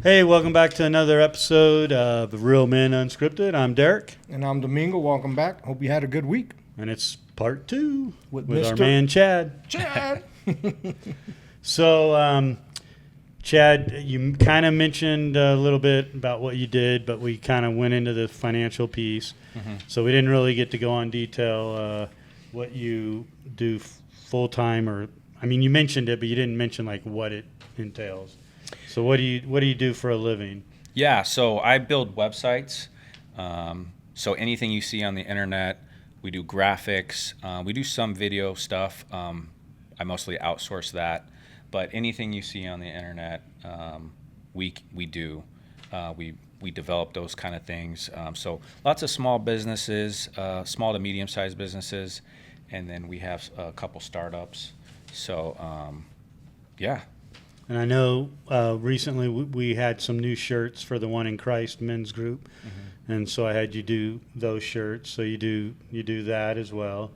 Hey, welcome back to another episode of The Real Men Unscripted. I'm Derek, And I'm Domingo. Welcome back. Hope you had a good week and it's part two with with our Mr. man Chad. Chad. So, Chad, you kind of mentioned a little bit about what you did, but we kind of went into the financial piece. So we didn't really get to go on detail what you do full time, or I mean, you mentioned it, but you didn't mention like what it entails. So what do you do for a living? Yeah, so I build websites. So anything you see on the internet, we do graphics. We do some video stuff. I mostly outsource that, but anything you see on the internet, we do. We develop those kind of things. So lots of small businesses, small to medium-sized businesses, and then we have a couple startups. So yeah. And I know recently we had some new shirts for the One in Christ men's group, and so I had you do those shirts. So you do that as well.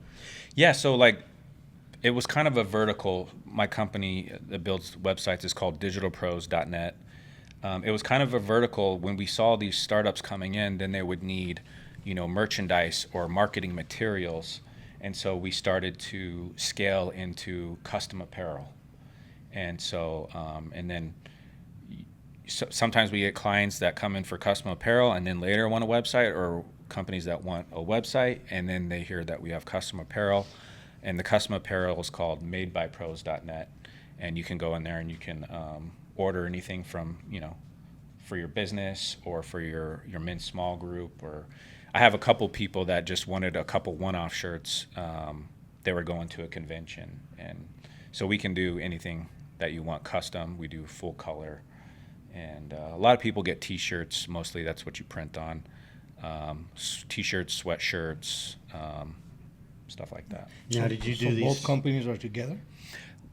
Yeah, so like it was kind of a vertical. My company that builds websites is called digitalpros.net. It was kind of a vertical. When we saw these startups coming in, then they would need, merchandise or marketing materials, and so we started to scale into custom apparel. And so, and then sometimes we get clients that come in for custom apparel and then later want a website, or companies that want a website and then they hear that we have custom apparel. And the custom apparel is called madebypros.net. And you can go in there and you can order anything from, for your business or for your men's small group. Or I have a couple people that just wanted a couple one-off shirts. They were going to a convention. And so we can do anything that you want custom. We do full color, and a lot of people get T-shirts. Mostly, that's what you print on. T-shirts, sweatshirts, stuff like that. Now, did you do so these? Both companies are together?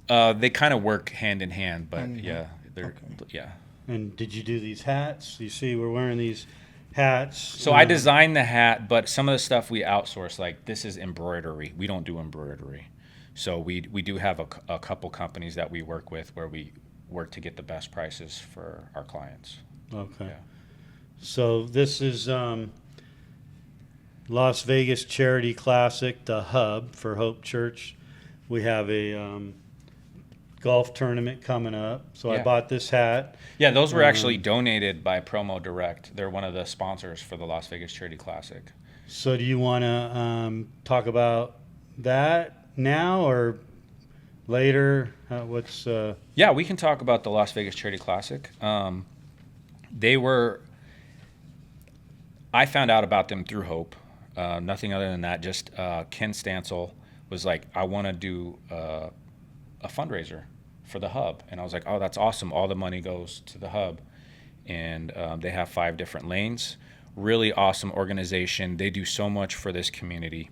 They kind of work hand in hand, but yeah, they're yeah. And did you do these hats? You see, we're wearing these hats. So I designed the hat, but some of the stuff we outsource. Like this is embroidery. We don't do embroidery. So we do have a couple companies that we work with where we work to get the best prices for our clients. Okay. Yeah. So this is Las Vegas Charity Classic, the hub for Hope Church. We have a golf tournament coming up. So I Yeah. bought this hat. Yeah, those were actually donated by Promo Direct. They're one of the sponsors for the Las Vegas Charity Classic. So do you want to talk about that now or later? Yeah, we can talk about the Las Vegas Charity Classic. I found out about them through Hope. Nothing other than that. Just Ken Stansel was like, I want to do a fundraiser for the hub. And I was like, oh, that's awesome. All the money goes to the hub. And they have 5 different lanes. Really awesome organization. They do so much for this community.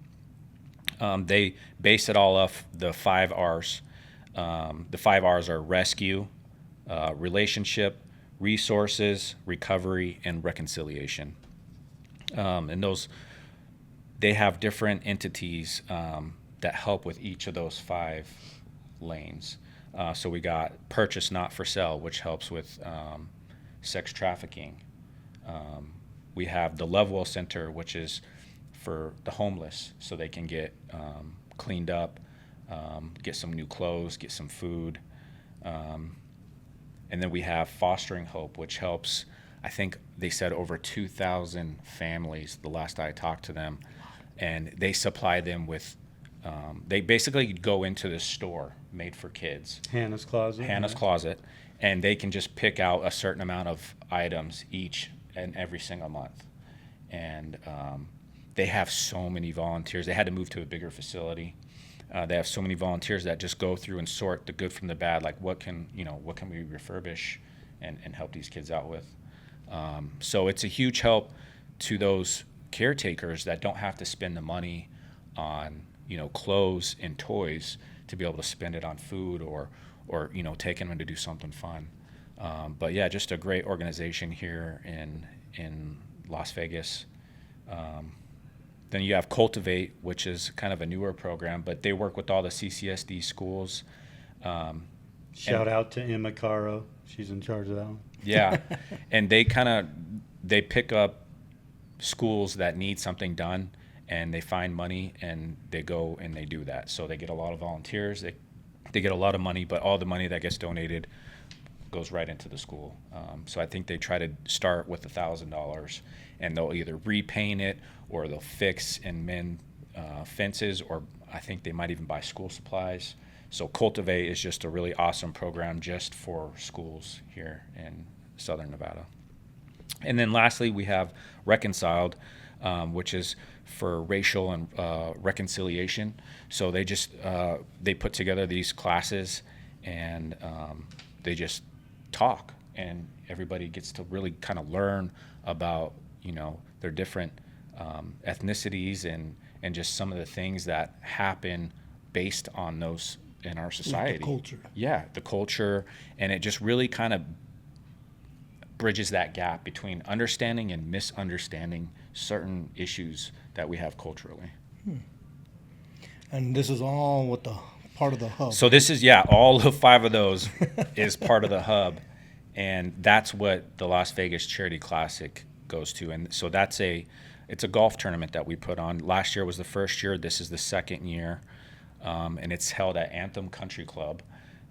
They base it all off the 5 R's. The 5 R's are rescue, relationship, resources, recovery, and reconciliation. And they have different entities that help with each of those 5 lanes. So we got Purchase Not for Sale, which helps with sex trafficking. We have the Lovewell Center, which is for the homeless, so they can get cleaned up, get some new clothes, get some food. And then we have Fostering Hope, which helps, I think they said over 2,000 families the last I talked to them. And they supply them with, they basically go into the store made for kids. Hannah's Closet. And they can just pick out a certain amount of items each and every single month. And they have so many volunteers. They had to move to a bigger facility. They have so many volunteers that just go through and sort the good from the bad. Like what can we refurbish and help these kids out with. So it's a huge help to those caretakers that don't have to spend the money on clothes and toys to be able to spend it on food or taking them to do something fun. But yeah, just a great organization here in Las Vegas. Then you have Cultivate, which is kind of a newer program, but they work with all the CCSD schools. Shout out to Emma Caro. She's in charge of that one. Yeah, and they pick up schools that need something done, and they find money, and they go and they do that. So they get a lot of volunteers. They get a lot of money, but all the money that gets donated goes right into the school. So I think they try to start with $1,000, and they'll either repaint it or they'll fix and mend fences, or I think they might even buy school supplies. So Cultivate is just a really awesome program just for schools here in Southern Nevada. And then lastly, we have Reconciled, which is for racial and reconciliation. So they put together these classes, and they just talk, and everybody gets to really kind of learn about, their different ethnicities and just some of the things that happen based on those in our society. Like the culture. Yeah, the culture, and it just really kind of bridges that gap between understanding and misunderstanding certain issues that we have culturally. And this is all with the part of the hub. So this is, all of 5 of those is part of the hub, and that's what the Las Vegas Charity Classic goes to. And so it's a golf tournament that we put on. Last year was the first year. This is the second year, and it's held at Anthem Country Club.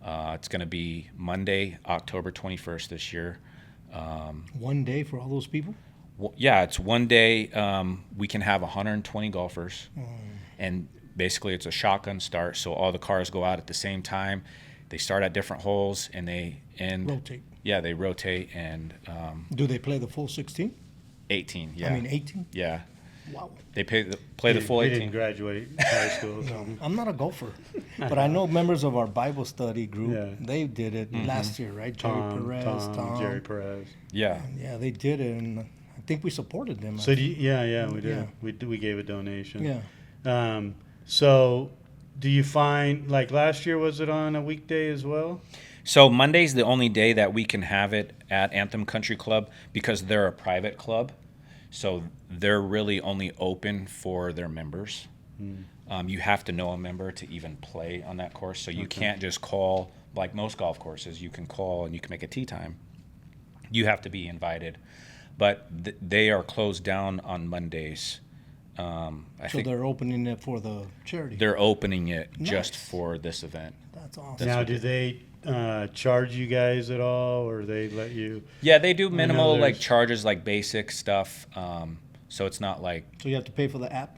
It's going to be Monday, October 21st this year. One day for all those people? It's one day. We can have 120 golfers, and basically it's a shotgun start, so all the cars go out at the same time. They start at different holes, and they end. Rotate. Yeah, they rotate, and Do they play the full 16? 18. Yeah. I mean 18? Yeah. Wow. They play the full He 18. didn't graduate high school. So. I'm not a golfer, but I know members of our Bible study group, Yeah. they did it last year, right? Tom, Tom. Jerry Perez. Yeah. Yeah, they did it, and I think we supported them. So we did. Yeah. We gave a donation. Yeah. So do you find, like last year, was it on a weekday as well? So Monday's the only day that we can have it at Anthem Country Club because they're a private club. So they're really only open for their members. You have to know a member to even play on that course. So you can't just call, like most golf courses, you can call and you can make a tee time. You have to be invited. But they are closed down on Mondays. I So think they're opening it for the charity. they're opening it just Nice. for this event. That's awesome. Now, do they charge you guys at all, or they let you? Yeah, they do minimal like there's- charges, like basic stuff. So it's not like So you have to pay for the app?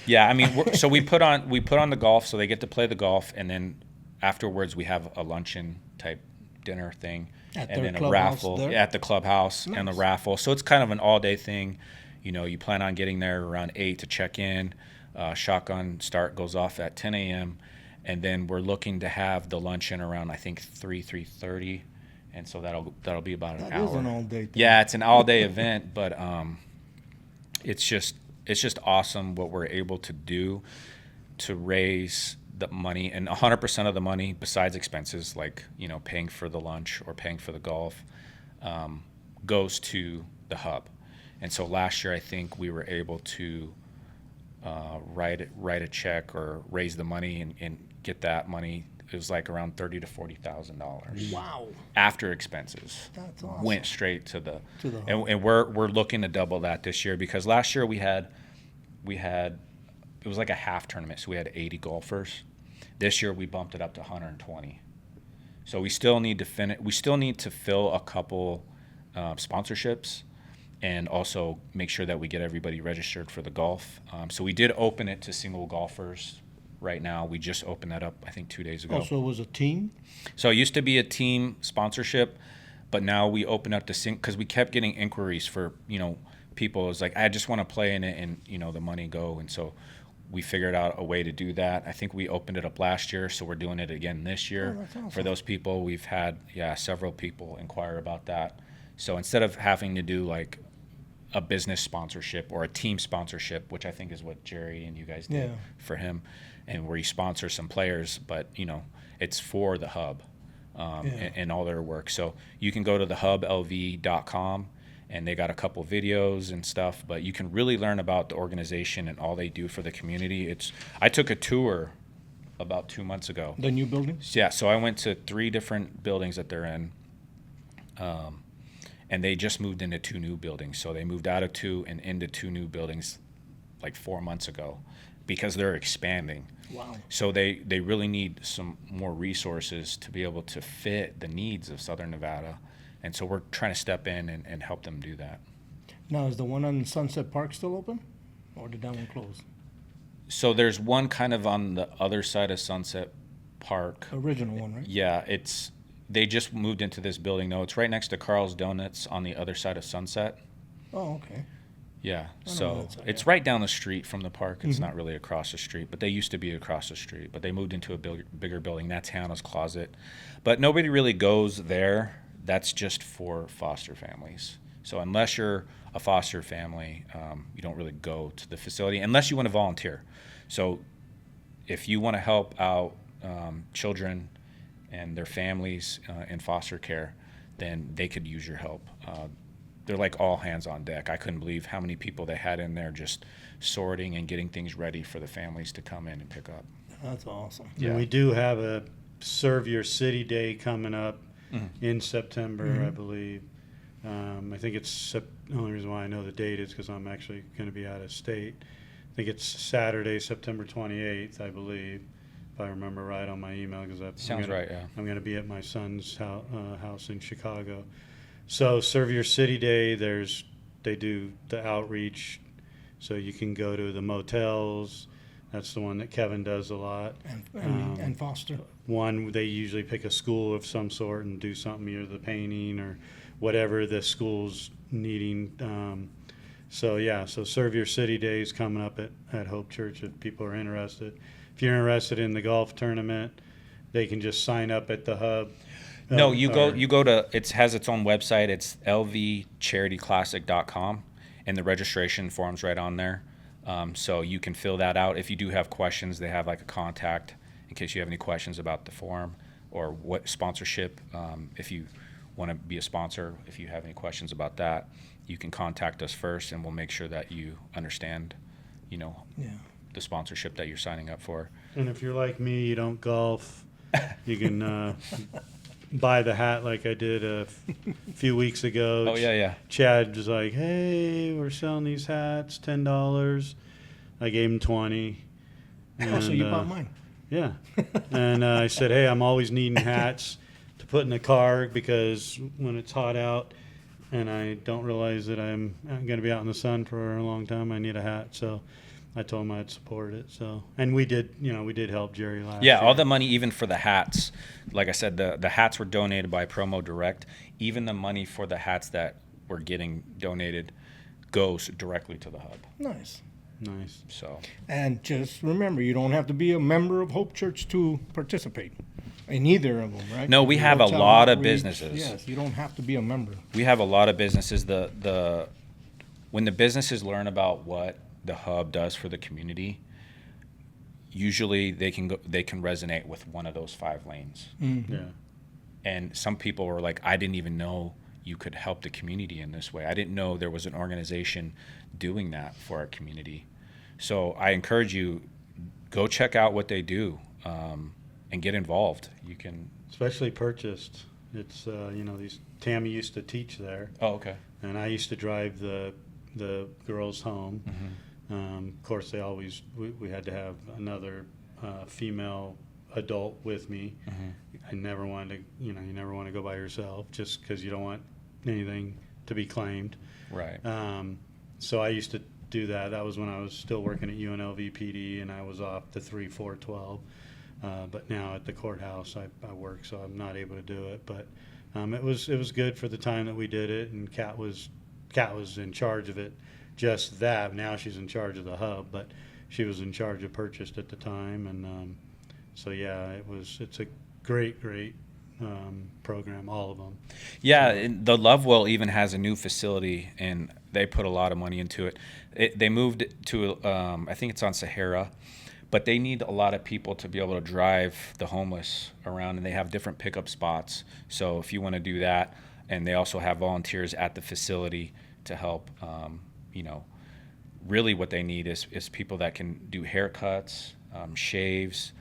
yeah. I mean, so we put on the golf, so they get to play the golf, and then afterwards we have a luncheon type dinner thing, At and their then a clubhouse raffle there? at the clubhouse and a Nice. raffle. So it's kind of an all day thing. You plan on getting there around 8 to check in. Shotgun start goes off at 10 a.m. And then we're looking to have the luncheon around, I think, 3:30, and so that'll be about an That hour. is an all day thing. Yeah, it's an all day event, but it's just awesome what we're able to do to raise the money, and 100% of the money, besides expenses like paying for the lunch or paying for the golf, goes to the hub. And so last year, I think we were able to write a check or raise the money and get that money. It was like around $30,000 to $40,000 Wow. after expenses. That's awesome. Went straight to the hub. and we're looking to double that this year, because last year we had it was like a half tournament, so we had 80 golfers. This year we bumped it up to 120. So we still need to we still need to fill a couple sponsorships, and also make sure that we get everybody registered for the golf. So we did open it to single golfers. Right now, we just opened that up, I think, 2 days ago. Also, it was a team? So it used to be a team sponsorship, but now we open up to because we kept getting inquiries for people. It was like, I just want to play in it, and the money go. And so we figured out a way to do that. I think we opened it up last year, so we're doing it again this year. Oh, that's awesome. For those people. We've had several people inquire about that. So instead of having to do like a business sponsorship or a team sponsorship, which I think is what Jerry and you guys did Yeah. for him, and where you sponsor some players, but it's for the hub and all their work. So you can go to thehublv.com, and they got a couple videos and stuff, but you can really learn about the organization and all they do for the community. I took a tour about 2 months ago. The new buildings? Yeah, so I went to 3 different buildings that they're in, and they just moved into 2 new buildings. So they moved out of 2 and into 2 new buildings like 4 months ago because they're expanding. Wow. So they really need some more resources to be able to fit the needs of Southern Nevada. And so we're trying to step in and help them do that. Now, is the one on Sunset Park still open? Or did that one close? So there's one kind of on the other side of Sunset Park. Original one, right? Yeah, they just moved into this building. No, it's right next to Carl's Donuts on the other side of Sunset. Oh, okay. Yeah, I know so that side, it's yeah. right down the street from the park. It's Mhm. not really across the street, but they used to be across the street. But they moved into a bigger building. That's Hannah's Closet. But nobody really goes there. That's just for foster families. So unless you're a foster family, you don't really go to the facility unless you want to volunteer. So if you want to help out children and their families in foster care, then they could use your help. They're like all hands on deck. I couldn't believe how many people they had in there just sorting and getting things ready for the families to come in and pick up. That's awesome. Yeah. And we do have a Serve Your City Day coming up in September, I believe. I think it's the only reason why I know the date is because I'm actually going to be out of state. I think it's Saturday, September 28th, I believe, if I remember right on my email. Sounds right, yeah. I'm going to be at my son's house in Chicago. So Serve Your City Day, they do the outreach, so you can go to the motels. That's the one that Kevin does a lot. And foster. One, they usually pick a school of some sort and do something, either the painting or whatever the school's needing. So Serve Your City Day is coming up at Hope Church if people are interested. If you're interested in the golf tournament, they can just sign up at the hub. No, you go to, it has its own website. It's lvcharityclassic.com, and the registration form's right on there. So you can fill that out. If you do have questions, they have like a contact in case you have any questions about the form or what sponsorship. If you want to be a sponsor, if you have any questions about that, you can contact us first, and we'll make sure that you understand, Yeah. the sponsorship that you're signing up for. And if you're like me, you don't golf, you can buy the hat like I did a few weeks ago. Oh, yeah. Chad was like, "Hey, we're selling these hats, $10." I gave him 20. Oh, so you bought mine. Yeah. And I said, "Hey, I'm always needing hats to put in the car because when it's hot out and I don't realize that I'm going to be out in the sun for a long time, I need a hat." So I told him I'd support it. So, and we did help Jerry last year. Yeah, all the money, even for the hats, like I said, the hats were donated by Promo Direct. Even the money for the hats that were getting donated goes directly to the hub. Nice. So, And just remember, you don't have to be a member of Hope Church to participate in either of them, right? No, we have a Hotel lot of outreach, businesses. Yes, you don't have to be a member. we have a lot of businesses. When the businesses learn about what the hub does for the community, usually they can resonate with one of those 5 lanes. Yeah. And some people were like, I didn't even know you could help the community in this way. I didn't know there was an organization doing that for our community. So I encourage you, go check out what they do and get involved. You can. Especially purchased. It's, Tammy used to teach there. Oh, okay. And I used to drive the girls home. Of course, we had to have another female adult with me. I never wanted to, you never want to go by yourself just because you don't want anything to be claimed. Right. So I used to do that. That was when I was still working at UNLV PD and I was off the 3-4-12. But now at the courthouse I work, so I'm not able to do it. But it was good for the time that we did it, and Kat was in charge of it. Just that. Now she's in charge of the hub, but she was in charge of purchased at the time, and so yeah, it's a great program, all of them. Yeah, and the Lovewell even has a new facility, and they put a lot of money into it. They moved to, I think it's on Sahara, but they need a lot of people to be able to drive the homeless around, and they have different pickup spots. So if you want to do that, and they also have volunteers at the facility to help. Really what they need is people that can do haircuts, shaves,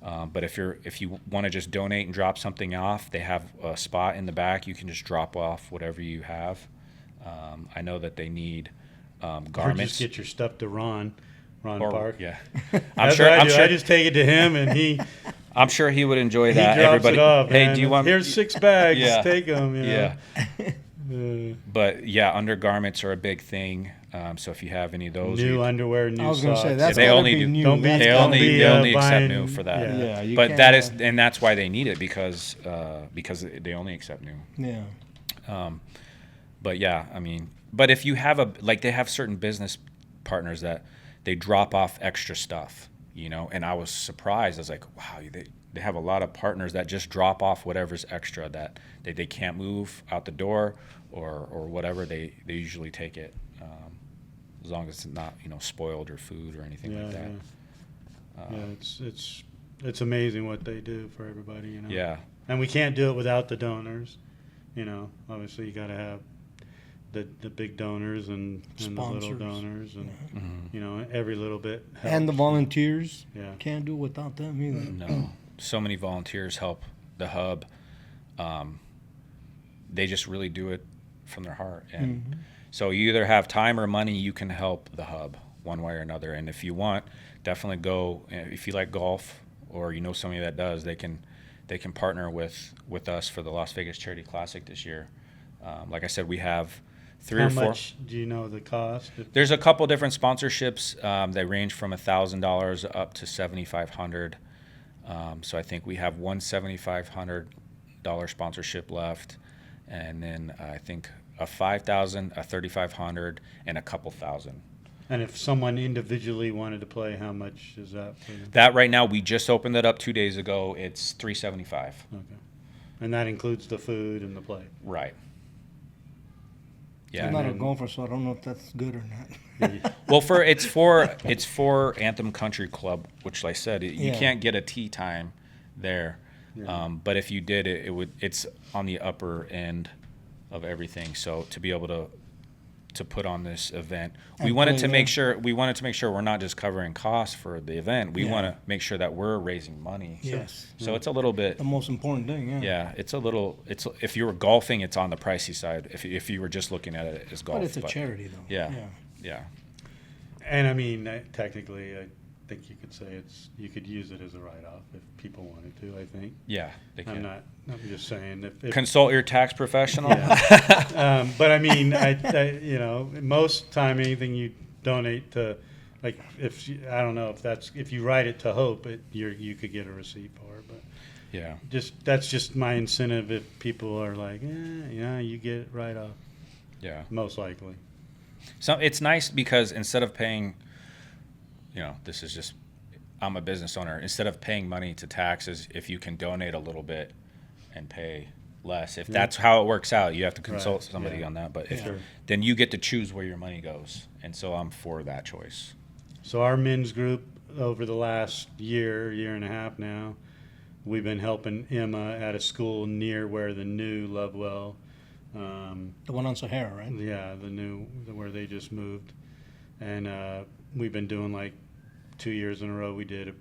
But if you want to just donate and drop something off, they have a spot in the back. You can just drop off whatever you have. I know that they need garments. Or just get your stuff to Ron Park. Yeah, I'm sure. I just take it to him, and he. I'm sure he would enjoy He that. drops Everybody, it off, hey, man. do you want? Here's 6 bags. Yeah. Take them. Yeah. Uh, But yeah, undergarments are a big thing. So if you have any of those, new underwear, new I was gonna socks. say that's They gotta only be do- new. don't be- That's they gotta only be- they only accept buying- new for that. yeah. Yeah, you But can't, that is, and that's why they need it because they only accept new. yeah. But yeah, I mean, but if you have they have certain business partners that they drop off extra stuff, and I was surprised. I was like, wow, they have a lot of partners that just drop off whatever's extra that they can't move out the door or whatever. They usually take it, as long as it's not, spoiled or food or anything like that. Yeah, it's amazing what they do for everybody. Yeah. And we can't do it without the donors. Obviously you got to have the big donors and the little Sponsors. donors, and Mm-hmm. every little bit helps. And the volunteers. Yeah. Can't do it without them either. No, so many volunteers help the hub. They just really do it from their heart, and so you either have time or money, you can help the hub one way or another. And if you want, definitely go. If you like golf or somebody that does, they can partner with us for the Las Vegas Charity Classic this year. Like I said, we have 3 How or 4. much do you know the cost? There's a couple different sponsorships. They range from $1,000 up to $7,500. So I think we have one $7,500 sponsorship left, and then I think a $5,000, a $3,500, and a couple thousand. And if someone individually wanted to play, how much is that for them? That right now, we just opened it up 2 days ago. It's $375. Okay. And that includes the food and the play. Right. Yeah. I'm not a then- golfer, so I don't know if that's good or not. Well, it's for Anthem Country Club, which, like I said, you Yeah. can't get a tee time there. Yeah. But if you did, it's on the upper end of everything. So to be able to put on this event, we And wanted play to make there. sure we're not just covering costs for the event. We Yeah. want to make sure that we're raising money. Yes. So it's a little bit. The most important thing, yeah. Yeah, it's if you were golfing, it's on the pricey side. If you were just looking at it as golf, But it's a charity, though. Yeah. Yeah. And I mean, technically, I think you could say you could use it as a write-off if people wanted to. I think. Yeah, they can. I'm just saying if Consult your tax professional. Yeah. But I mean, most time anything you donate to, like I don't know if you write it to Hope, you could get a receipt for it. But Yeah. that's just my incentive. If people are like, yeah, you get it right off, Yeah. most likely. So it's nice because instead of paying, this is just, I'm a business owner. Instead of paying money to taxes, if you can donate a little bit and pay less, if that's how it works out, you have to consult Right, somebody yeah. on that. But Sure. then you get to choose where your money goes, and so I'm for that choice. So our men's group over the last year and a half now, we've been helping Emma at a school near where the new Lovewell, The one on Sahara, right? yeah, where they just moved, and we've been doing like 2 years in a row. We did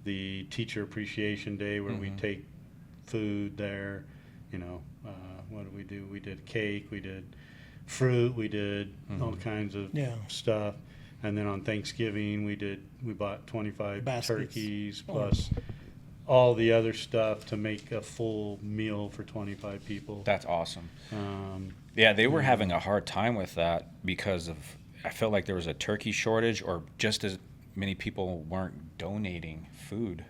the Teacher Appreciation Day where we take food there. What did we do? We did cake, we did fruit, we did all kinds of Yeah. stuff. And then on Thanksgiving, we bought 25 Baskets. turkeys plus all the other stuff to make a full meal for 25 people. That's awesome. Um, Yeah, they were having a hard time with that because I felt like there was a turkey shortage, or just as many people weren't donating food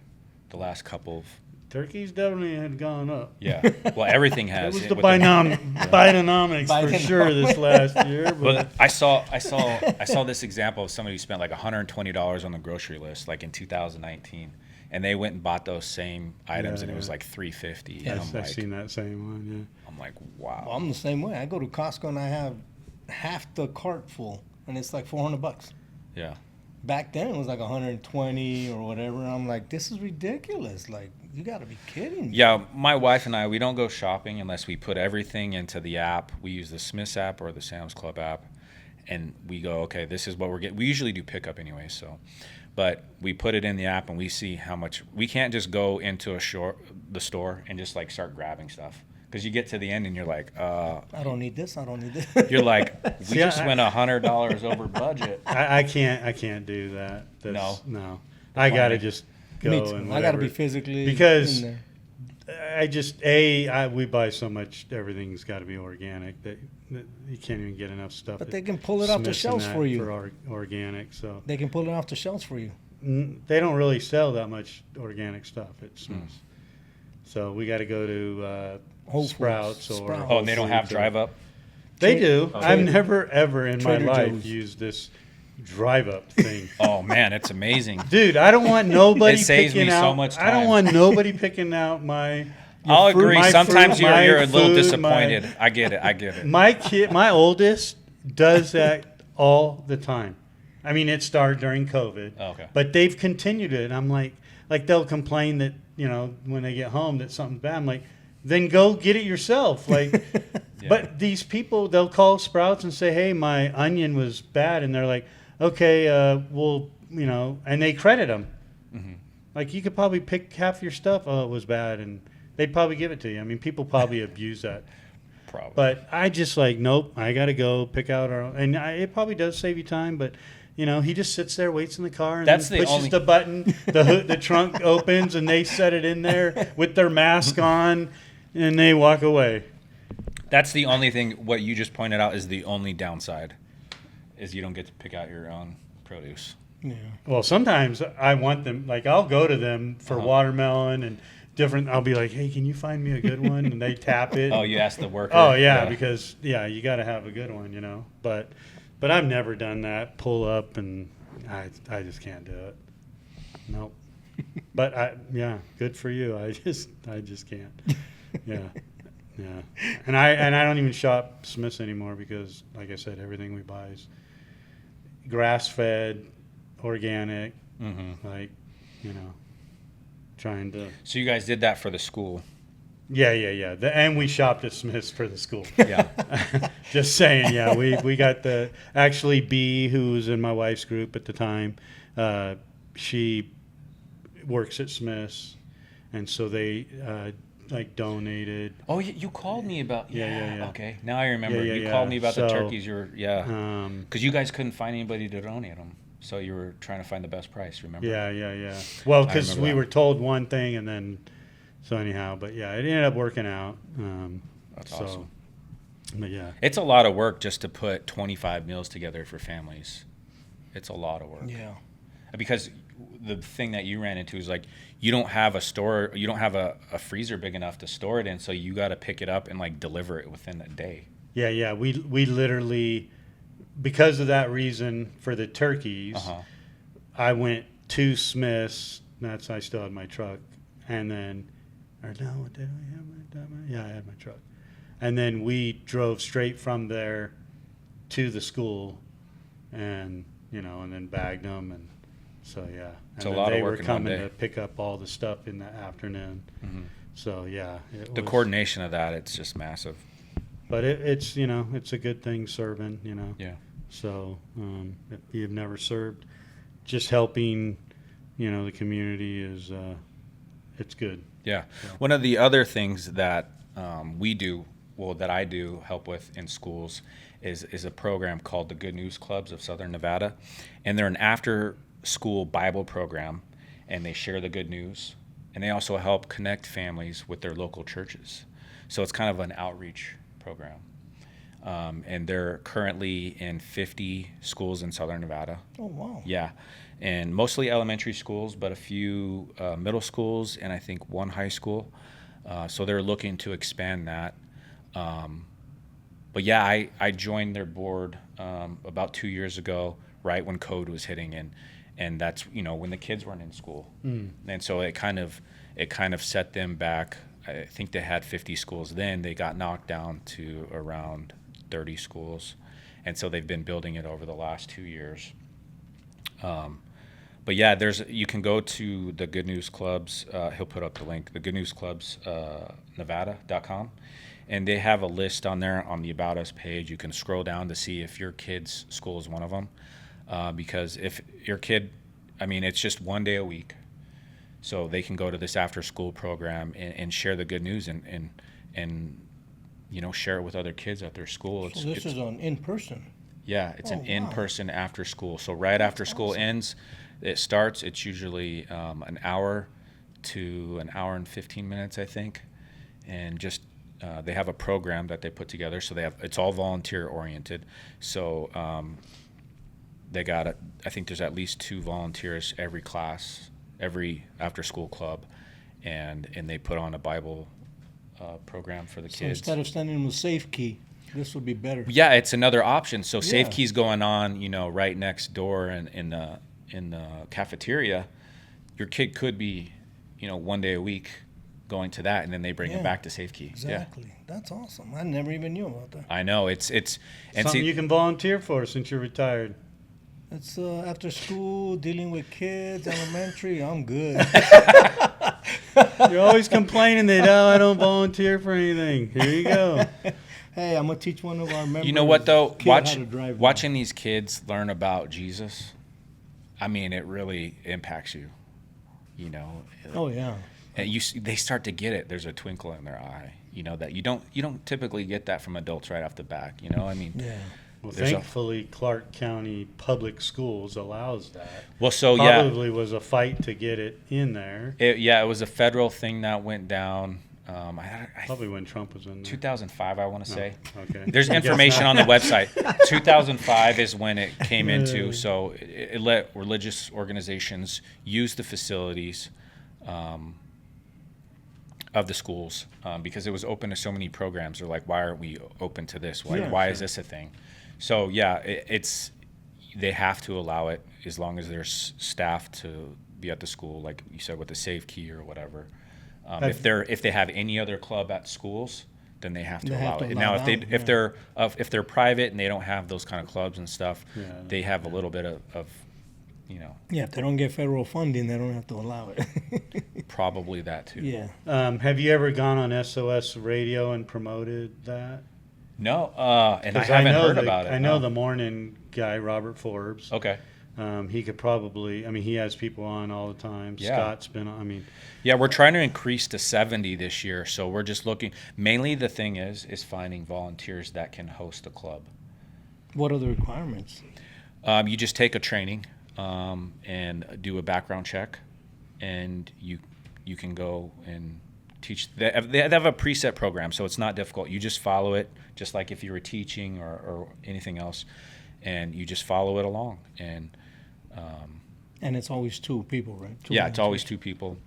the last couple of. turkeys definitely had gone up. Yeah, well, everything It has. was the with Bidenomics for sure this last year. But But I saw this example of somebody who spent like $120 on the grocery list, like in 2019, and they went and bought those same items, Yeah, and it was yeah. like $350. Yes, And I've seen that same one. I'm like, wow. Well, I'm the same way. I go to Costco and I have half the cart full, and it's like $400. Yeah. Back then, it was like 120 or whatever. I'm like, this is ridiculous. Like, you got to be kidding me. Yeah, my wife and I, we don't go shopping unless we put everything into the app. We use the Smith's app or the Sam's Club app, and we go, okay, this is what we're getting. We usually do pickup anyway, so. but we put it in the app and we see how much. We can't just go into the store and just like start grabbing stuff, because you get to the end and you're like, I don't need this. I don't need this. you're like, we just went $100 over budget. I can't do that. No. I gotta just go Me too. and I gotta whatever. be physically Because in there. we buy so much, everything's got to be organic that you can't even get enough stuff. But at they can pull it off the Smith's and shelves that for you. for organic. So They can pull it off the shelves for you. they don't really sell that much organic stuff at Smith's. So we got to go to Whole Foods, Sprouts or Sprouts. Oh, and they don't have Foods or- drive up. They do. Oh, I've they do. never ever in Trader my life Joe's. used this drive up thing. Oh man, it's amazing. Dude, I don't want nobody It saves picking me out. so much I don't time. want nobody picking out my. I'll fruit- agree. my Sometimes fruit, you're my a little food, disappointed. I get it. My oldest does that all the time. I mean, it started during COVID. Oh, okay. But they've continued it. I'm like they'll complain that, when they get home that something's bad. I'm like, then go get it yourself. Like, Yeah. but these people, they'll call Sprouts and say, hey, my onion was bad. And they're like, okay, well, and they credit them. Mm-hmm. Like, you could probably pick half your stuff. Oh, it was bad. And they'd probably give it to you. I mean, people probably abuse that. Probably. But I just nope, I got to go pick out our own. And it probably does save you time, but he just sits there, waits in the car, and That's then the pushes only- the button. The trunk opens, and they set it in there with their mask on, and they walk away. That's the only thing. What you just pointed out is the only downside, is you don't get to pick out your own produce. Yeah. Well, sometimes I want them. Like, I'll go to them for Uh-huh. watermelon and different. I'll be like, hey, can you find me a good one? And they tap it. Oh, you asked the worker. Oh yeah, because you got to have a good one, But I've never done that. Pull up, and I just can't do it. Nope. But good for you. I just can't. Yeah. And I don't even shop Smith's anymore because, like I said, everything we buy is grass fed, organic. Mm-hmm. Like, trying to. So you guys did that for the school. Yeah. And we shopped at Smith's for the school. Yeah. Just saying, yeah. We got actually B, who was in my wife's group at the time. She works at Smith's, and so they donated. Oh, you called me about. Yeah. Okay, now I remember. Yeah, you yeah. called me about the So, turkeys. Because you guys couldn't find anybody to donate them, so you were trying to find the best price. Remember? Yeah. Well, because remember we that. were told one thing, and then anyhow, but yeah, it ended up working out. That's awesome. But yeah. It's a lot of work just to put 25 meals together for families. It's a lot of work. Yeah. Because the thing that you ran into is you don't have a store, you don't have a freezer big enough to store it in, so you got to pick it up and deliver it within a day. Yeah. We literally, because of that reason for the turkeys, Uh-huh. I went to Smith's. I still had my truck, and then, or no, did I have my? Yeah, I had my truck, and then we drove straight from there to the school, and and then bagged them, and so yeah. It's and a then lot of they work were in one coming day. to pick up all the stuff in the afternoon. Mm-hmm. So yeah, The coordination of that, it's just massive. But it's it's a good thing serving, Yeah. So if you've never served, just helping, the community is it's good. Yeah. One of the other things that we do, that I do help with in schools, is a program called the Good News Clubs of Southern Nevada, and they're an after-school Bible program, and they share the good news, and they also help connect families with their local churches. So it's kind of an outreach program, and they're currently in 50 schools in Southern Nevada. Oh wow. Yeah, and mostly elementary schools, but a few middle schools, and I think one high school. So they're looking to expand that. But yeah, I joined their board about 2 years ago, right when COVID was hitting, and that's when the kids weren't in school, and so it kind of set them back. I think they had 50 schools then. They got knocked down to around 30 schools, and so they've been building it over the last 2 years. But yeah, you can go to the Good News Clubs. He'll put up the link, the Good News Clubs Nevada.com, and they have a list on there on the About Us page. You can scroll down to see if your kid's school is one of them, because if your kid I mean, it's just 1 day a week. So they can go to this after school program and share the good news and share it with other kids at their school. So this is on in-person? Yeah, it's an wow. in-person after school. So right after school ends, it starts. It's usually an hour to an hour and 15 minutes, I think. And just they have a program that they put together. So it's all volunteer oriented. So they got I think there's at least 2 volunteers every class, every after school club, and they put on a Bible program for the kids. So instead of sending them a safe key, this would be better. Yeah, it's another option. So Yeah. Safe Key's going on, right next door in the cafeteria. Your kid could be, 1 day a week going to that, and then they bring Yeah. him back to Safe Key. Exactly. Yeah. That's awesome. I never even knew about that. I know it's Something you can volunteer for since you're retired. It's after school, dealing with kids, elementary. I'm good. You're always complaining that, I don't volunteer for anything. Here you go. Hey, I'm gonna teach one of our members. You know what though? kid how to drive Watching these kids learn about Jesus, I mean, it really impacts you. Oh yeah. And they start to get it. There's a twinkle in their eye. That you don't typically get that from adults right off the back. I mean. Yeah. Well, There's thankfully, Clark County Public Schools allows that. Well, so Probably was a fight to get it in there. It was a federal thing that went down. Probably when Trump was in there. 2005, I want to say. Okay. There's I guess information not. on the website. 2005 is when it came into. So it let religious organizations use the facilities of the schools because it was open to so many programs. They're like, why aren't we open to this? Why is this a thing? So yeah, they have to allow it as long as there's staff to be at the school, like you said, with the safe key or whatever. If they have any other club at schools, then they have to allow it. Now, if they're private and they don't have those kind of clubs and stuff, they have a little bit of Yeah, if they don't get federal funding, they don't have to allow it. probably that too. Yeah. Have you ever gone on SOS Radio and promoted that? No, and I 'Cause haven't heard about it. I know no. the morning guy, Robert Forbes. Okay. He could probably, he has people on all the time. Yeah. Scott's been on, Yeah, we're trying to increase to 70 this year, so we're just looking. Mainly the thing is finding volunteers that can host a club. What are the requirements? You just take a training and do a background check, and you can go and teach. They have a preset program, so it's not difficult. You just follow it, just like if you were teaching or anything else, and you just follow it along. And it's always 2 people, right? It's always 2 people,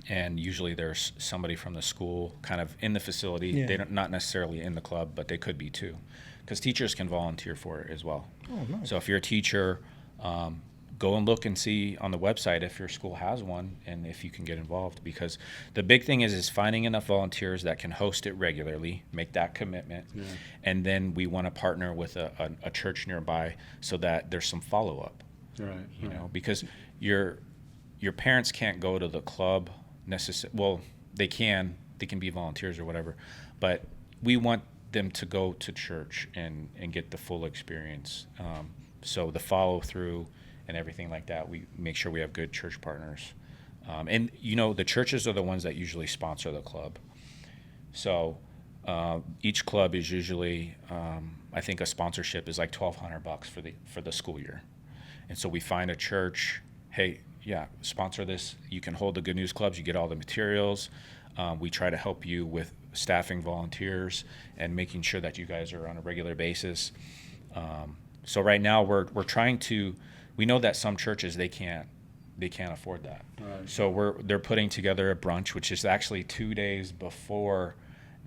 and usually there's somebody from the school kind of in the facility. Yeah. They're not necessarily in the club, but they could be too, because teachers can volunteer for it as well. Oh, nice. So if you're a teacher, go and look and see on the website if your school has one and if you can get involved, because the big thing is finding enough volunteers that can host it regularly, make that commitment, and then we want to partner with a church nearby so that there's some follow-up. right. Because your parents can't go to the club necessarily. Well, they can be volunteers or whatever, but we want them to go to church and get the full experience. So the follow through and everything like that, we make sure we have good church partners. And the churches are the ones that usually sponsor the club. So each club is usually, I think a sponsorship is like $1,200 for the school year. And so we find a church, hey, sponsor this. You can hold the Good News Clubs. You get all the materials. We try to help you with staffing volunteers and making sure that you guys are on a regular basis. So right now we're trying to. We know that some churches they can't afford that. Right. So they're putting together a brunch, which is actually 2 days before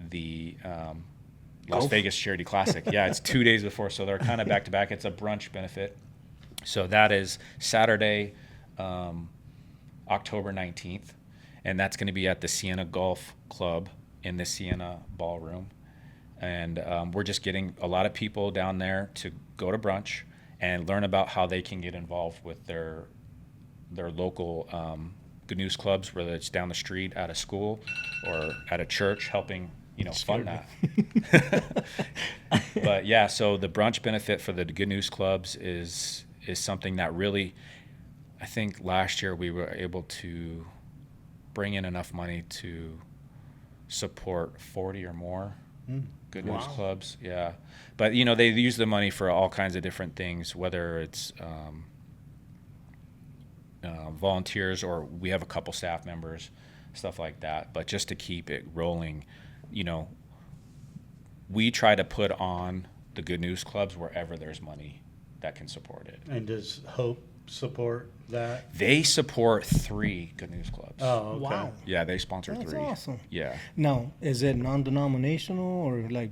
the Las Vegas Charity Classic. Yeah, it's 2 days before, so they're kind of back to back. It's a brunch benefit. So that is Saturday, October 19th, and that's going to be at the Siena Golf Club in the Siena Ballroom. And we're just getting a lot of people down there to go to brunch and learn about how they can get involved with their local Good News Clubs, whether it's down the street at a school or at a church, helping fund that. But so the brunch benefit for the Good News Clubs is something that really I think last year we were able to bring in enough money to support 40 or more Good News Clubs. Yeah. But, you know, they use the money for all kinds of different things, whether it's volunteers, or we have a couple staff members, stuff like that. But just to keep it rolling, you know, we try to put on the Good News Clubs wherever there's money that can support it. And does Hope support that? They support 3 Good News Clubs. Oh, okay. Wow. Yeah, they sponsor That's 3. awesome. Yeah. Now, is it non-denominational or like,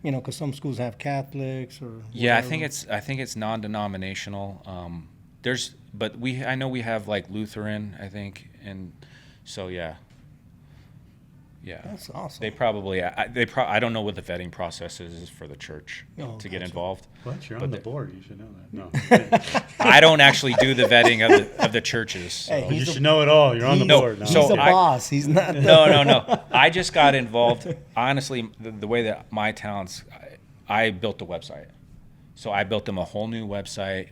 you know, because some schools have Catholics or Yeah, I whatever? think it's non-denominational. I know we have like Lutheran, I think, and so yeah. That's awesome. They probably I don't know what the vetting process is for the church to get gotcha. involved. What? You're on the board. You should know that. No. I don't actually do the vetting of the churches. So. Hey, You should know it all. You're on the No, board now. so He's the boss. He's not the... No. I just got involved. Honestly, the way that my talents, I built the website. So I built them a whole new website.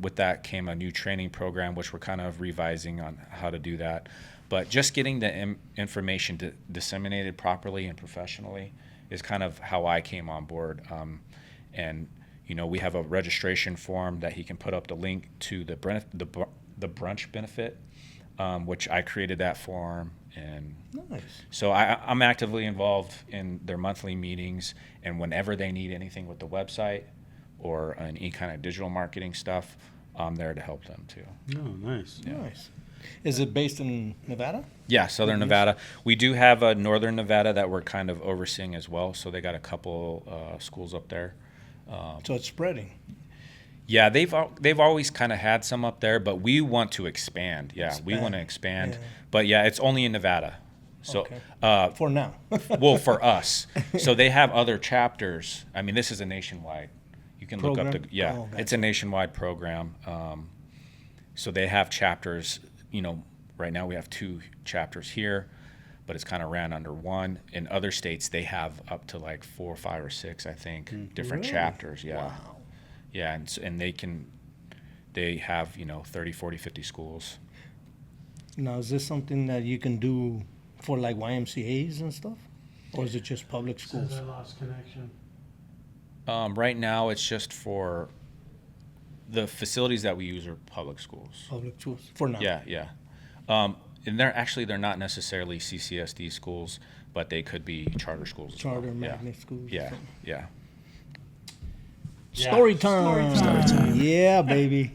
With that came a new training program, which we're kind of revising on how to do that. But just getting the information disseminated properly and professionally is kind of how I came on board. And, you know, we have a registration form that he can put up the link to the brunch benefit, which I created that form. And Nice. so I'm actively involved in their monthly meetings, and whenever they need anything with the website or any kind of digital marketing stuff, I'm there to help them too. Oh, nice. Yeah. Nice. Is it based in Nevada? Yeah, Southern Nevada. We do have Northern Nevada that we're kind of overseeing as well, so they got a couple schools up there. So it's spreading. Yeah, they've always kind of had some up there, but we want to expand. Yeah, we want to expand. Yeah. But yeah, it's only in Nevada. So Okay. For now. well, for us. So they have other chapters. I mean, this is a nationwide. You can look up Program? Oh, it's gotcha. a nationwide program. So they have chapters, you know, right now we have 2 chapters here, but it's kind of ran under one. In other states, they have up to like 4, 5, or 6, I think, different Really? chapters. Yeah. Wow. Yeah, and they have, you know, 30, 40, 50 schools. Now, is this something that you can do for like YMCAs and stuff? Or is it just public schools? I lost connection. Right now, it's just for the facilities that we use are public schools. Public schools for now. Yeah. And they're not necessarily CCSD schools, but they could be charter schools as well. Charter magnet schools. or Yeah, something. yeah. Story time. Story time. Yeah, baby.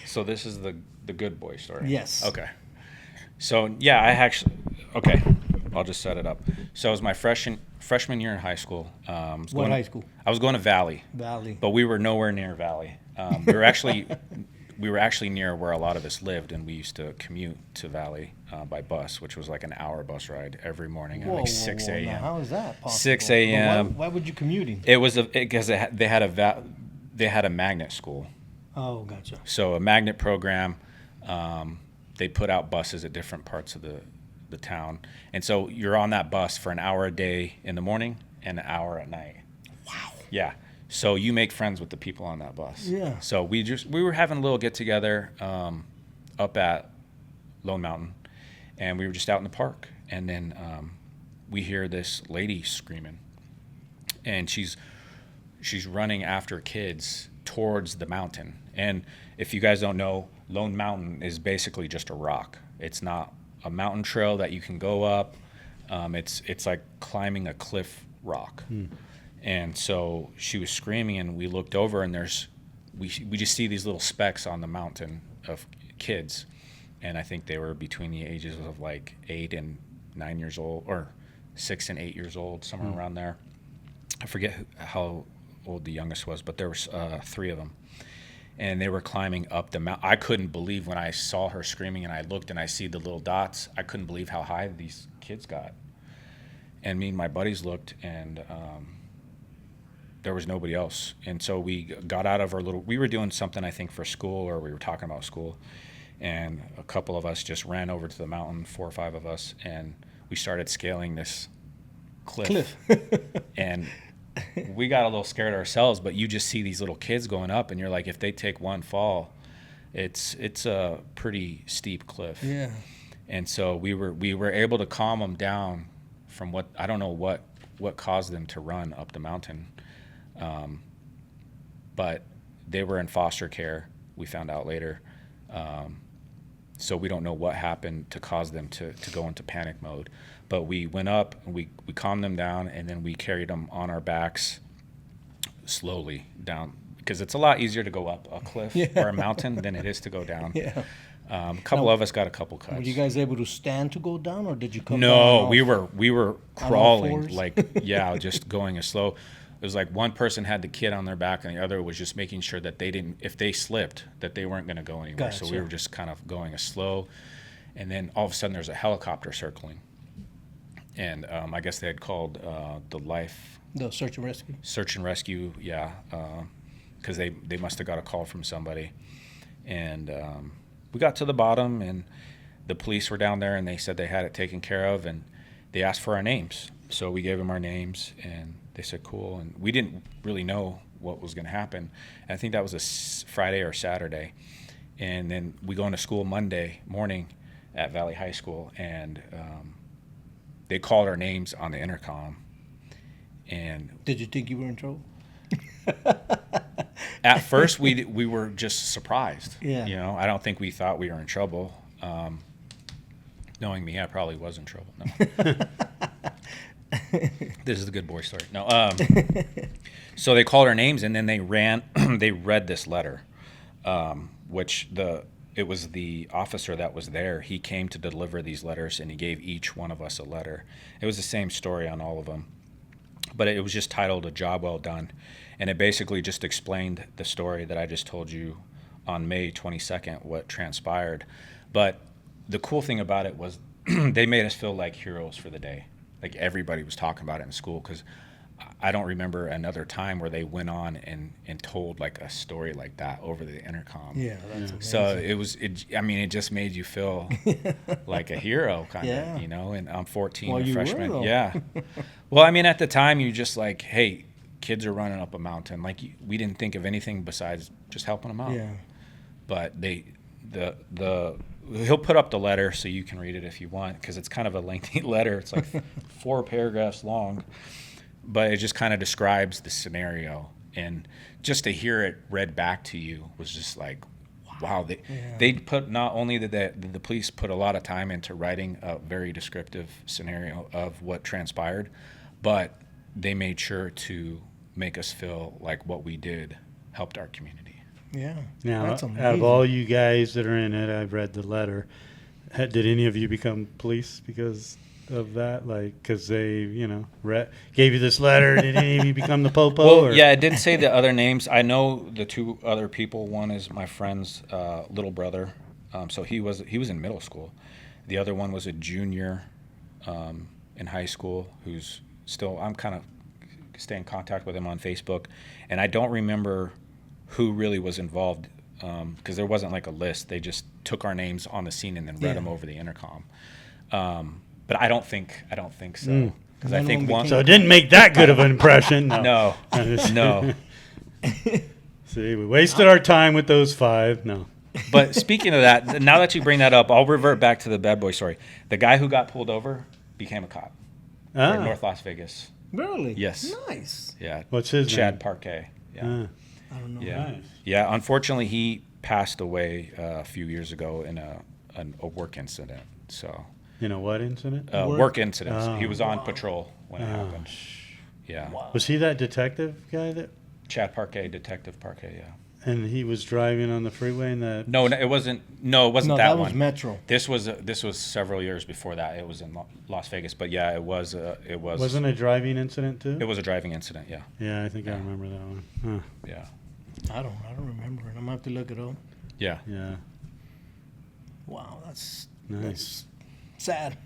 So this is the good boy story. Yes. Okay. So yeah, I'll just set it up. So it was my freshman year in high school. What high school? I was going to Valley, Valley. but we were nowhere near Valley. We were actually near where a lot of us lived, and we used to commute to Valley by bus, which was like an hour bus ride every morning at like 6 Now, a.m. how is that possible? 6 But a.m. Why would you commuting? It was because they had a magnet school. Oh, gotcha. So a magnet program, they put out buses at different parts of the town. And so you're on that bus for an hour a day in the morning and an hour at night. Wow. Yeah. So you make friends with the people on that bus. Yeah. So we were having a little get together up at Lone Mountain, and we were just out in the park. And then we hear this lady screaming, and she's running after kids towards the mountain. And if you guys don't know, Lone Mountain is basically just a rock. It's not a mountain trail that you can go up. It's like climbing a cliff rock. And so she was screaming, and we looked over, and we just see these little specks on the mountain of kids. And I think they were between the ages of like 8 and 9 years old, or 6 and 8 years old, somewhere around there. I forget how old the youngest was, but there was 3 of them. And they were climbing up the mountain. I couldn't believe when I saw her screaming, and I looked and I see the little dots. I couldn't believe how high these kids got. And me and my buddies looked, and there was nobody else. And so we got out of we were doing something, I think, for school, or we were talking about school. And a couple of us just ran over to the mountain, 4 or 5 of us, and we started scaling this cliff. And we got a little scared ourselves, but you just see these little kids going up, and you're like, if they take one fall, it's a pretty steep cliff. Yeah. And so we were able to calm them down from what I don't know what caused them to run up the mountain, but they were in foster care. We found out later, so we don't know what happened to cause them to go into panic mode. But we went up and we calmed them down, and then we carried them on our backs slowly down, because it's a lot easier to go up a cliff or a mountain than it is to go down. Yeah. A couple of us got a couple cuts. Were you guys able to stand to go down, or did you come down? No, off? we were crawling, fours? like, just going as slow. It was like one person had the kid on their back and the other was just making sure that they didn't, if they slipped, that they weren't going to go anywhere. Gotcha. So we were just kind of going as slow. And then all of a sudden there's a helicopter circling. And I guess they had called The search and rescue. Search and rescue, yeah, because they must have got a call from somebody. And we got to the bottom, and the police were down there, and they said they had it taken care of, and they asked for our names. So we gave them our names, and they said, cool. And we didn't really know what was going to happen. And I think that was a Friday or Saturday. And then we go into school Monday morning at Valley High School, and they called our names on the intercom. And Did you think you were in trouble? at first we were just surprised. Yeah. You know, I don't think we thought we were in trouble. Knowing me, I probably was in trouble. No. This is the good boy story. No. So they called our names, and then they read this letter, which it was the officer that was there. He came to deliver these letters, and he gave each one of us a letter. It was the same story on all of them, but it was just titled "A Job Well Done," and it basically just explained the story that I just told you on May 22nd, what transpired. But the cool thing about it was they made us feel like heroes for the day. Like, everybody was talking about it in school, because I don't remember another time where they went on and told like a story like that over the intercom. Yeah, that's amazing. So it just made you feel like a hero, kind of, Yeah. you know. And I'm 14, Well, a you were, freshman. though. Yeah. Well, I mean, at the time, you just like, hey, kids are running up a mountain. Like, we didn't think of anything besides just helping them out. Yeah. But he'll put up the letter so you can read it if you want, because it's kind of a lengthy letter. It's like 4 paragraphs long. But it just kind of describes the scenario, and just to hear it read back to you was just like, wow. They put, not only did the police put a lot of time into writing a very descriptive scenario of what transpired, but they made sure to make us feel like what we did helped our community. Yeah. Now, That's out of amazing. all you guys that are in it, I've read the letter. Did any of you become police because of that? Like, because they, gave you this letter? Did any of you become the popo? Well, or? yeah, it didn't say the other names. I know the 2 other people. One is my friend's little brother. So he was in middle school. The other one was a junior in high school, who's still, I'm kind of stay in contact with him on Facebook. And I don't remember who really was involved, because there wasn't like a list. They just took our names on the scene and then read them over the intercom. But I don't think so. Because I think one. So it didn't make that good of an impression. No. No. See, we wasted our time with those 5. No. But speaking of that, now that you bring that up, I'll revert back to the bad boy story. The guy who got pulled over became a cop in North Las Vegas. Really? Yes. Nice. Yeah. What's his Chad name? Parquet. Yeah. I don't know. Yeah. Nice. Yeah. Unfortunately, he passed away a few years ago in a work incident. So. You know what incident? Work incidents. Oh. He was on patrol when it happened. Yeah. Wow. Was he that detective guy that? Chad Parquet, Detective Parquet. Yeah. And he was driving on the freeway and that. No, it wasn't. No, it wasn't No, that that one. was Metro. This was several years before that. It was in Las Vegas, but yeah, it was. Wasn't a driving incident too? It was a driving incident. Yeah. Yeah, I think I remember that one. Huh. Yeah. I don't remember it. I'm gonna have to look it up. Yeah. Yeah. Wow, that's Nice. sad.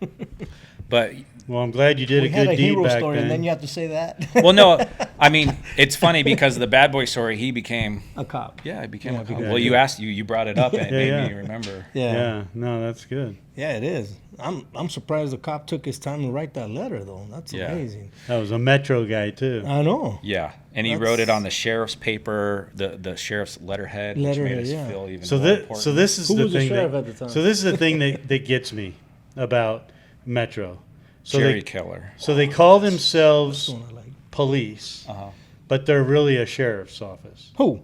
But Well, I'm glad you did We a had good a deed hero back story, then. and then you have to say that. Well, no, I mean, it's funny because the bad boy story, he became, A cop. he became Yeah, a cop. because- Well, you brought it up and it Yeah, made yeah. me remember. Yeah, no, that's good. Yeah, it is. I'm surprised the cop took his time to write that letter, though. That's Yeah. amazing. That was a Metro guy too. I know. Yeah, and he That's- wrote it on the sheriff's paper, the sheriff's letterhead, which made Letterhead, us yeah. feel even So more this, important. so this is Who the was the thing. sheriff That, at the time? so this is the thing that gets me about Metro. So Jerry they Killer. so they call themselves That's the one I like. police, Uh-huh. but they're really a sheriff's office. Who?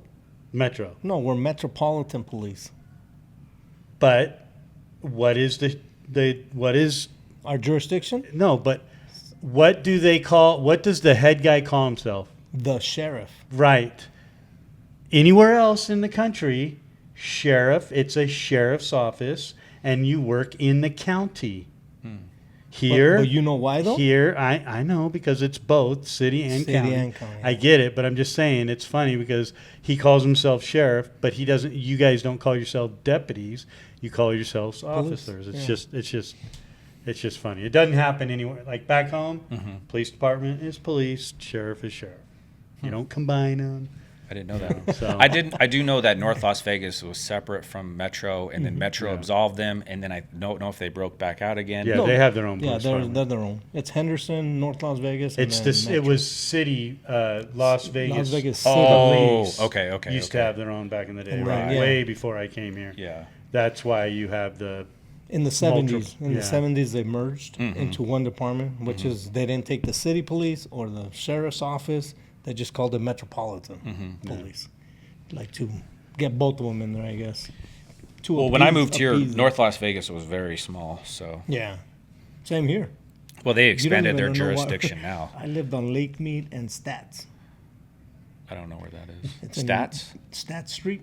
Metro. No, we're Metropolitan Police. But what is what is Our jurisdiction? no? But what do they call? What does the head guy call himself? The sheriff. Right. Anywhere else in the country, sheriff. It's a sheriff's office, and you work in the county. Here, But you know why, though? Here, I know because it's both city and City county. and county. I get it, but I'm just saying it's funny because he calls himself sheriff, but he doesn't. You guys don't call yourself deputies. You call yourselves officers. It's yeah. it's just funny. It doesn't happen anywhere. Like back home, Mm-hmm. police department is police, sheriff is sheriff. You don't combine them. I didn't know that. So- I do know that North Las Vegas was separate from Metro, and then Metro absolved them, and then I don't know if they broke back out again. Yeah, No. they have their own Yeah, police they're department. their own. It's Henderson, North Las Vegas. And It's then this. It Metro. was city, Las Vegas. Vegas City. Police okay. used to have their own back in the day, And right? then, yeah. Way before I came here. Yeah. That's why you have the. In the 70s. In yeah. the 70s, they merged Mm-hmm. into one department, which is they didn't take the city police or the sheriff's office. They just called it Metropolitan Mm-hmm. Police. Like to get both of them in there, I guess. To Well, when I appease- moved here, appease them. North Las Vegas was very small, so. Yeah. Same here. Well, they You don't expanded their even know what- jurisdiction now. I lived on Lake Mead and Stats. I don't know where that is. It's in Stats? Stats Street.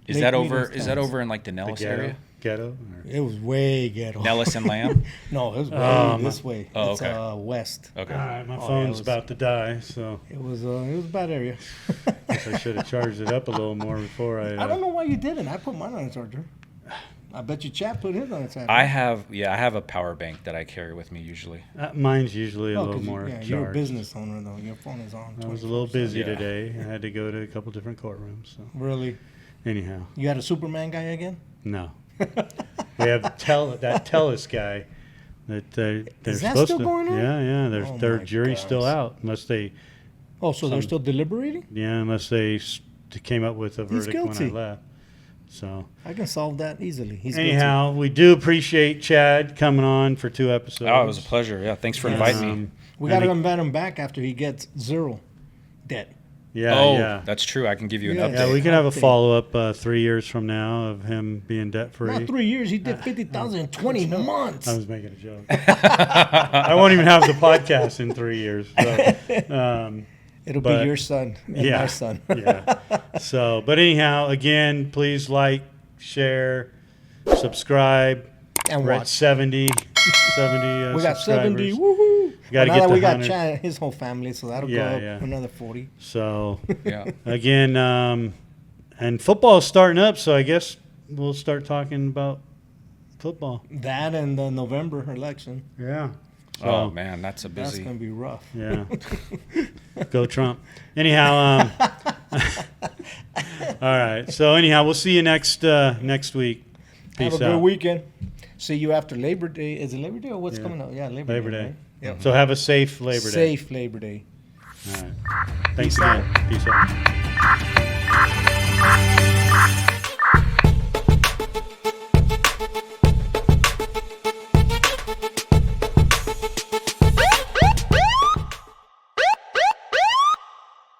Is Lake that Mead over? and Is that Stats. over in like the The Nellis ghetto. area? Ghetto. Or- It was way ghetto. Nellis and Lamb. No, it was way Um, this way. oh, It's okay. west. Okay. All right, my Oh, yeah, phone's it was- about to die, so It was a bad area. guess I should have charged it up a little more before I. I don't know why you didn't. I put mine on the charger. I bet you Chad put his on the charger. I have a power bank that I carry with me usually. Mine's usually a Oh, little 'cause more you're a charged. business owner though. Your phone is on. I was a little 24/7. busy Yeah. today. I had to go to a couple different courtrooms. So Really? anyhow, You had a Superman guy again? no. We have that Telus guy that they're Is that supposed still to. going on? Yeah, Oh their my jury's still gosh. out unless they Oh, so they're still deliberating? came up with a He's verdict when I guilty. left. So I can solve that easily. He's guilty. anyhow, we do appreciate Chad coming on for 2 episodes. Oh, it was a pleasure. Yeah, thanks for inviting me. We got to invite him back after he gets zero debt. Yeah, Oh, yeah. that's true. I can give you an Yeah. update. Yeah, we can have a Update. follow up 3 years from now of him being debt free. Not 3 years. He did 50,000 in 20 months. I was making a joke. I won't even have the podcast in 3 years. So, It'll but- be your son and yeah, my son. yeah. So, but anyhow, again, please like, share, subscribe. And We're at watch. 70 We got 70. subscribers. Woohoo! Gotta Now get that to we got 100. Chad and his whole family, so that'll Yeah, go up yeah. another 40. So, Yeah. again, and football's starting up, so I guess we'll start talking about football. That and the November election. Yeah. So, Oh man, that's a That's busy. going to be rough. yeah. Go Trump. Anyhow, all right. So anyhow, we'll see you next week. Peace Have a out. good weekend. See you after Labor Day. Is it Labor Day or what's Yeah. coming up? Yeah, Labor Labor Day. Day. Right? Yep. So have a safe Labor Day. Safe Labor Day. All right. Thanks Peace again. out. Peace out.